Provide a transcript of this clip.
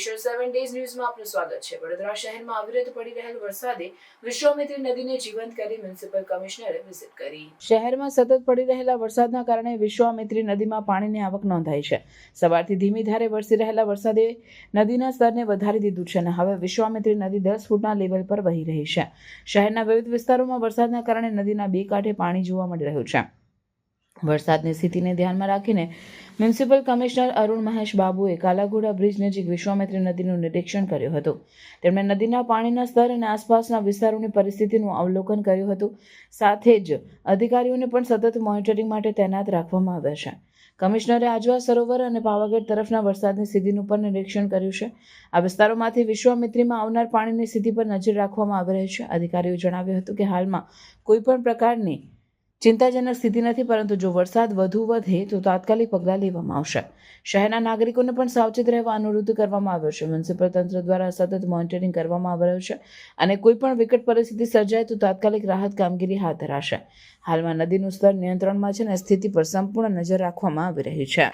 Ankleshwar 7 days ન્યૂઝમાં આપનું સ્વાગત છે। વડોદરા શહેરમાં અવિરત પડી રહેલ વરસાદે વિશ્વામિત્રી નદીને જીવંત કરી મ્યુનિસિપલ કમિશનરે વિઝિટ કરી। શહેરમાં સતત પડી રહેલા વરસાદના કારણે વિશ્વામિત્રી નદીમાં પાણીની આવક નોંધાઈ છે। સવારથી ધીમી ધારે વરસી રહેલા વરસાદે નદીના સ્તરને વધારી દીધું છે અને હવે વિશ્વામિત્રી નદી 10 ફૂટના લેવલ પર વહી રહી છે। શહેરના વિવિધ વિસ્તારોમાં વરસાદના કારણે નદીના બે કાંઠે પાણી જોવા મળી રહ્યું છે। વરસાદની સ્થિતિને ધ્યાનમાં રાખીને મ્યુનિસિપલ કમિશનર અરુણ મહેશ બાબુએ કાલાઘોડા બ્રિજ નજીક વિશ્વામિત્રી નદીનું નિરીક્ષણ કર્યું હતું। તેમણે નદીના પાણીના સ્તર અને આસપાસના વિસ્તારોની પરિસ્થિતિનું અવલોકન કર્યું હતું। સાથે જ અધિકારીઓને પણ સતત મોનિટરિંગ માટે તૈનાત રાખવામાં આવ્યા છે। કમિશનરે આજવા સરોવર અને પાવાગઢ તરફના વરસાદની સ્થિતિનું પણ નિરીક્ષણ કર્યું છે। આ વિસ્તારોમાંથી વિશ્વામિત્રીમાં આવનાર પાણીની સ્થિતિ પર નજર રાખવામાં આવી રહી છે। અધિકારીઓએ જણાવ્યું હતું કે હાલમાં કોઈપણ પ્રકારની ચિંતાજનક સ્થિતિ નથી, પરંતુ જો વરસાદ વધુ વધે તો તાત્કાલિક પગલાં લેવામાં આવશે। શહેરના નાગરિકોને પણ સાવચેત રહેવા અનુરોધ કરવામાં આવ્યો છે। મ્યુનિસિપલ તંત્ર દ્વારા સતત મોનિટરિંગ કરવામાં આવી રહ્યું છે અને કોઈપણ વિકટ પરિસ્થિતિ સર્જાય તો તાત્કાલિક રાહત કામગીરી હાથ ધરાશે। હાલમાં નદીનું સ્તર નિયંત્રણમાં છે અને સ્થિતિ પર સંપૂર્ણ નજર રાખવામાં આવી રહી છે।